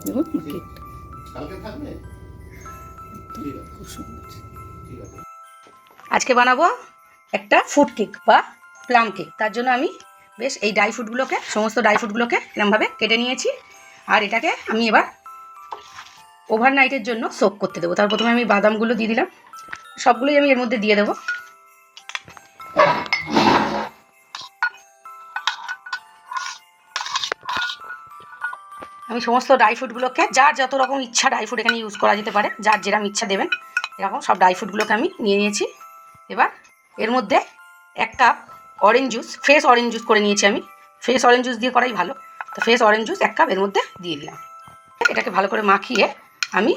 দেখুন কেকটা খুব সুন্দর। আজকে বানাবো একটা ফুড কেক বা প্লাম কেক। তার জন্য আমি বেশ এই ড্রাই ফ্রুটগুলোকে, সমস্ত ড্রাই ফ্রুটগুলোকে এরকমভাবে কেটে নিয়েছি। আর এটাকে আমি এবার ওভারনাইটের জন্য সোক করতে দেবো। তার প্রথমে আমি বাদামগুলো দিয়ে দিলাম, সবগুলোই আমি এর মধ্যে দিয়ে দেবো। আমি সমস্ত ড্রাই ফ্রুটগুলোকে, যার যত রকম ইচ্ছা ড্রাই ফ্রুট এখানে ইউজ করা যেতে পারে, যার যেরকম ইচ্ছা দেবেন, এরকম সব ড্রাই ফ্রুটগুলোকে আমি নিয়ে নিয়েছি। এবার এর মধ্যে 1 cup orange juice, fresh orange juice করে নিয়েছি আমি। ফ্রেশ অরেঞ্জ জুস দিয়ে করাই ভালো। তো ফ্রেশ অরেঞ্জ জুস 1 কাপ এর মধ্যে দিয়ে দিলাম। এটাকে ভালো করে মাখিয়ে আমি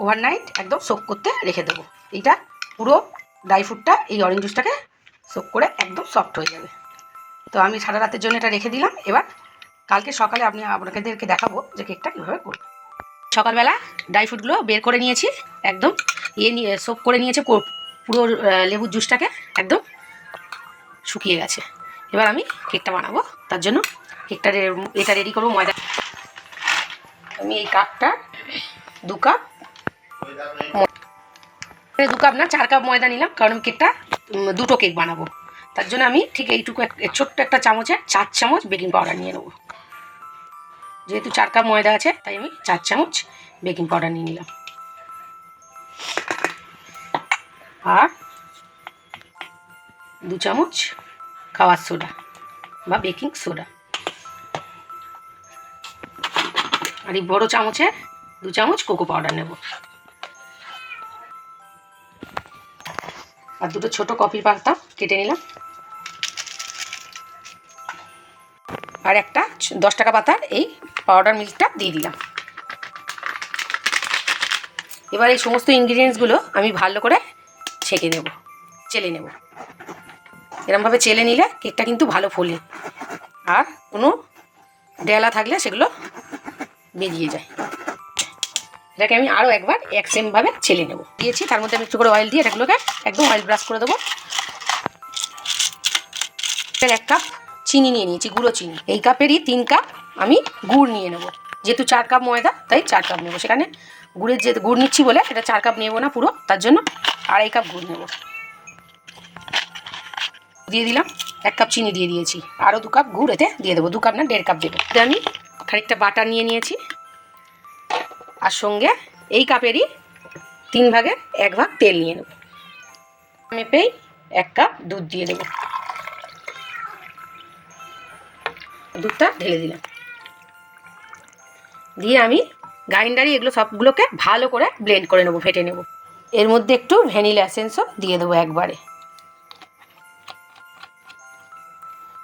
ওভারনাইট একদম সোক করতে রেখে দেবো। এইটা পুরো ড্রাই ফ্রুটটা এই অরেঞ্জ জুসটাকে সোক করে একদম সফট হয়ে যাবে। তো আমি সারা রাতের জন্য এটা রেখে দিলাম। এবার কালকে সকালে আপনাদেরকে দেখাবো যে কেকটা কীভাবে করব। সকালবেলা ড্রাই ফ্রুটগুলো বের করে নিয়েছি, একদম নিয়ে সোক করে নিয়েছে পুরো লেবুর জুসটাকে, একদম শুকিয়ে গেছে। এবার আমি কেকটা বানাবো। তার জন্য এটা রেডি করবো। ময়দা আমি এই কাপটা 2 কাপ, 2 কাপ না 4 কাপ ময়দা নিলাম, কারণ আমি কেকটা 2টো কেক বানাবো। তার জন্য আমি ঠিক এইটুকু ছোট্ট একটা চামচে 4 চামচ বেকিং পাউডার নিয়ে নেবো। যেহেতু 4 কাপ ময়দা আছে তাই আমি 4 চামচ বেকিং পাউডার নিয়ে নিলাম। আর 2 চামচ খাওয়ার সোডা বা বেকিং সোডা। আর এই বড়ো চামচে 2 চামচ কোকো পাউডার নেব। আর 2টো ছোটো কফি পাতা কেটে নিলাম। আর একটা 10 টাকা পাতার এই পাউডার মিল্কটা দিয়ে দিলাম। এবার এই সমস্ত ইনগ্রিডিয়েন্টসগুলো আমি ভালো করে চেলে নেব। এরমভাবে চেলে নিলে কেকটা কিন্তু ভালো ফোলে, আর কোনো ডেলা থাকলে সেগুলো বেরিয়ে যায়। এটাকে আমি আরও একবার সেমভাবে চেলে নেব। দিয়েছি, তার মধ্যে আমি একটু করে অয়েল দিয়ে এটাগুলোকে একদম অয়েল ব্রাশ করে দেবো। 1 কাপ চিনি নিয়ে নিয়েছি, গুঁড়ো চিনি। এই কাপেরই 3 কাপ আমি গুড় নিয়ে নেব। যেহেতু 4 কাপ ময়দা তাই 4 কাপ নেব। সেখানে গুড় নিচ্ছি বলে এটা 4 কাপ নেব না পুরো, তার জন্য 2.5 কাপ গুড় নেব। দিয়ে দিলাম। 1 কাপ চিনি দিয়ে দিয়েছি, আরও 2 কাপ গুড় এতে দিয়ে দেবো। 2 কাপ না 1.5 কাপ দেবো। এটা আমি খানিকটা বাটার নিয়ে নিয়েছি, আর সঙ্গে এই কাপেরই 3 ভাগের 1 ভাগ তেল নিয়ে নেব। মেপেই 1 কাপ দুধ দিয়ে দেবো। দুধটা ঢেলে দিলাম। দিয়ে আমি গ্রাইন্ডারে এগুলো সবগুলোকে ভালো করে ব্লেন্ড করে নেবো, ফেটে নেব। এর মধ্যে একটু ভ্যানিলা এসেন্সও দিয়ে দেবো একবারে।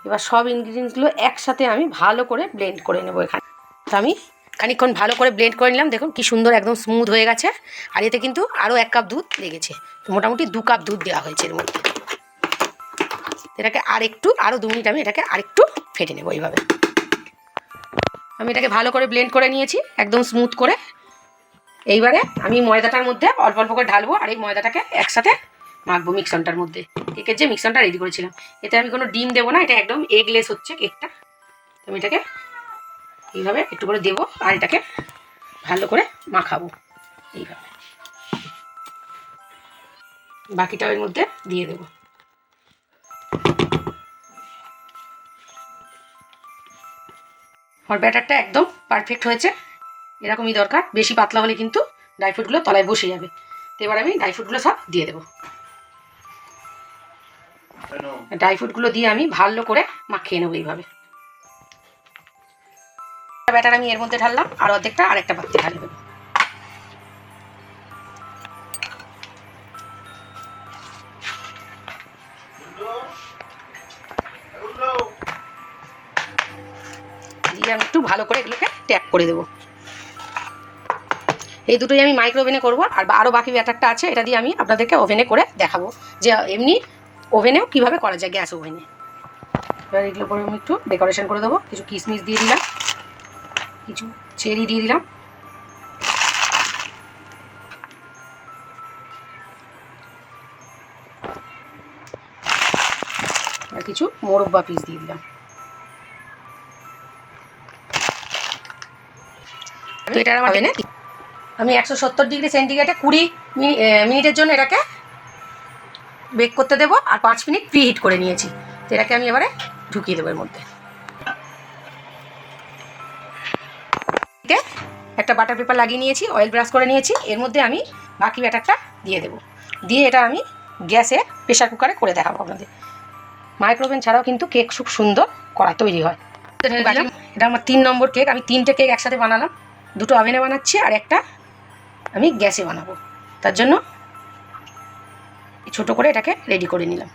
এবার সব ইনগ্রিডিয়েন্টসগুলো একসাথে আমি ভালো করে ব্লেন্ড করে নেবো। এখানে তো আমি খানিকক্ষণ ভালো করে ব্লেন্ড করে নিলাম। দেখুন কি সুন্দর একদম স্মুথ হয়ে গেছে। আর এতে কিন্তু আরও 1 কাপ দুধ লেগেছে। তো মোটামুটি 2 কাপ দুধ দেওয়া হয়েছে এর মধ্যে। এটাকে আরও 2 মিনিট আমি এটাকে আরেকটু ফেটে নেবো। এইভাবে আমি এটাকে ভালো করে ব্লেন্ড করে নিয়েছি, একদম স্মুথ করে। এইবারে আমি ময়দাটার মধ্যে অল্প অল্প করে ঢালবো, আর এই ময়দাটাকে একসাথে মাখবো মিক্সনটার মধ্যে। কেকের যে মিক্সনটা রেডি করেছিলাম, এতে আমি কোনো ডিম দেবো না, এটা একদম এগলেস হচ্ছে কেকটা। তো আমি এটাকে এইভাবে একটু করে দেবো, আর এটাকে ভালো করে মাখাবো এইভাবে। বাকিটাও এর মধ্যে দিয়ে দেবো। আমার ব্যাটারটা একদম পারফেক্ট হয়েছে, এরকমই দরকার। বেশি পাতলা হলে কিন্তু ড্রাই ফ্রুটগুলো তলায় বসে যাবে। তো এবার আমি ড্রাই ফ্রুটগুলো সব দিয়ে দেবো। ড্রাই ফ্রুটগুলো দিয়ে আমি ভালো করে মাখিয়ে নেবো এইভাবে। ব্যাটার আমি এর মধ্যে ঢাললাম, আর অর্ধেকটা আরেকটা পাত্রে ঢালে দেবো। দিয়ে আমি একটু ভালো করে এগুলোকে ট্যাপ করে দেবো। এই দুটোই আমি মাইক্রো ওভেনে করবো, আর আরও বাকি ব্যাটারটা আছে, এটা দিয়ে আমি আপনাদেরকে ওভেনে করে দেখাবো যে এমনি ওভেনেও কীভাবে করা যায়, গ্যাস ওভেনে। এবার এগুলো করে আমি একটু ডেকোরেশন করে দেবো। কিছু কিশমিশ দিয়ে দিলাম, কিছু চেরি দিয়ে দিলাম, আর কিছু মোরব্বা পিস দিয়ে দিলাম। তো এটা আমার আমি 170 ডিগ্রি সেন্টিগ্রেডে 20 মিনিটের জন্য এটাকে বেক করতে দেবো, আর 5 মিনিট প্রি হিট করে নিয়েছি। তো এটাকে আমি এবারে ঢুকিয়ে দেবো এর মধ্যে। একটা বাটার পেপার লাগিয়ে নিয়েছি, অয়েল ব্রাশ করে নিয়েছি। এর মধ্যে আমি বাকি ব্যাটারটা দিয়ে দেবো, দিয়ে এটা আমি গ্যাসে প্রেশার কুকারে করে দেখাবো আপনাদের। মাইক্রোওভেন ছাড়াও কিন্তু কেক খুব সুন্দর করা তৈরি হয়। এটা আমার 3 নম্বর কেক। আমি 3টে কেক একসাথে বানালাম, 2টো ওভেনে বানাচ্ছি আর একটা আমি গ্যাসে বানাবো। তার জন্য ছোটো করে এটাকে রেডি করে নিলাম।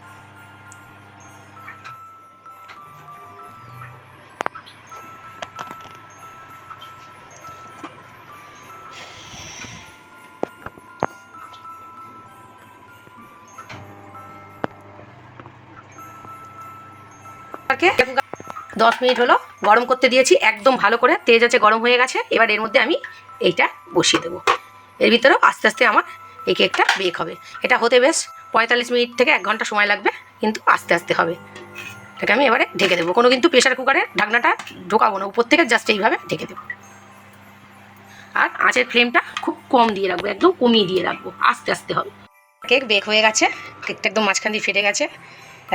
কেক 10 মিনিট হলো গরম করতে দিয়েছি, একদম ভালো করে তেজ আছে, গরম হয়ে গেছে। এবার এর মধ্যে আমি এইটা বসিয়ে দেবো। এর ভিতরেও আস্তে আস্তে আমার এই কেকটা বেক হবে। এটা হতে বেশ 45 মিনিট থেকে 1 ঘন্টা সময় লাগবে, কিন্তু আস্তে আস্তে হবে। এটাকে আমি এবারে ঢেকে দেবো, কোনো কিন্তু প্রেশার কুকারে ঢাকনাটা ঢোকাবো না, উপর থেকে জাস্ট এইভাবে ঢেকে দেবো। আর আঁচের ফ্লেমটা খুব কম দিয়ে রাখবো, একদম কমিয়ে দিয়ে রাখবো, আস্তে আস্তে হবে। কেক বেক হয়ে গেছে, কেকটা একদম মাঝখান দিয়ে ফেটে গেছে,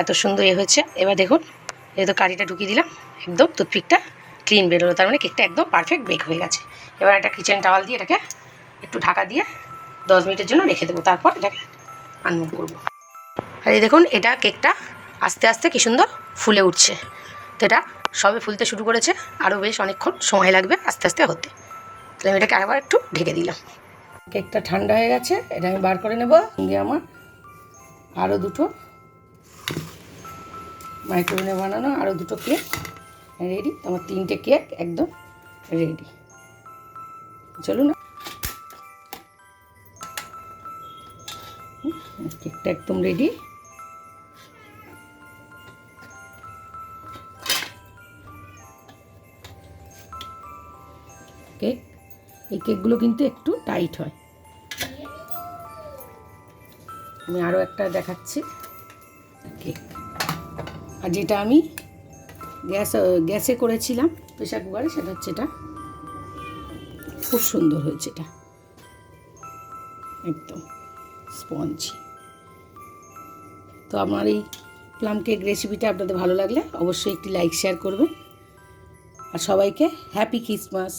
এত সুন্দর হয়েছে। এবার দেখুন, এই তো কারিটা ঢুকিয়ে দিলাম, একদম টুথপিকটা ক্লিন বেরোলো, তার মানে কেকটা একদম পারফেক্ট বেক হয়ে গেছে। এবার একটা কিচেন টাওয়াল দিয়ে এটাকে একটু ঢাকা দিয়ে 10 মিনিটের জন্য রেখে দেবো, তারপর এটাকে আনমুভ করবো। আর এই দেখুন, এটা কেকটা আস্তে আস্তে কী সুন্দর ফুলে উঠছে। তো এটা সবে ফুলতে শুরু করেছে, আরও বেশ অনেকক্ষণ সময় লাগবে আস্তে আস্তে হতে। তাহলে আমি এটাকে আবার একটু ঢেকে দিলাম। কেকটা ঠান্ডা হয়ে গেছে, এটা আমি বার করে নেব। সঙ্গে আমার আরও 2টো মাইক্রোওভেনে বানানো আরও 2টো কেক রেডি। আমার 3টে কেক একদম রেডি। চলুন, কেকটা একদম রেডি। কেক, এই কেকগুলো কিন্তু একটু টাইট হয়। আমি আরও একটা দেখাচ্ছি কেক। আর যেটা আমি গ্যাসে করেছিলাম প্রেশার কুকারে, সেটা হচ্ছে এটা, খুব সুন্দর হয়েছে। এটা একদম স্পঞ্জি। তো আমার এই প্লাম কেক রেসিপিটা আপনাদের ভালো লাগলে অবশ্যই একটি লাইক শেয়ার করবেন, আর সবাইকে হ্যাপি ক্রিসমাস।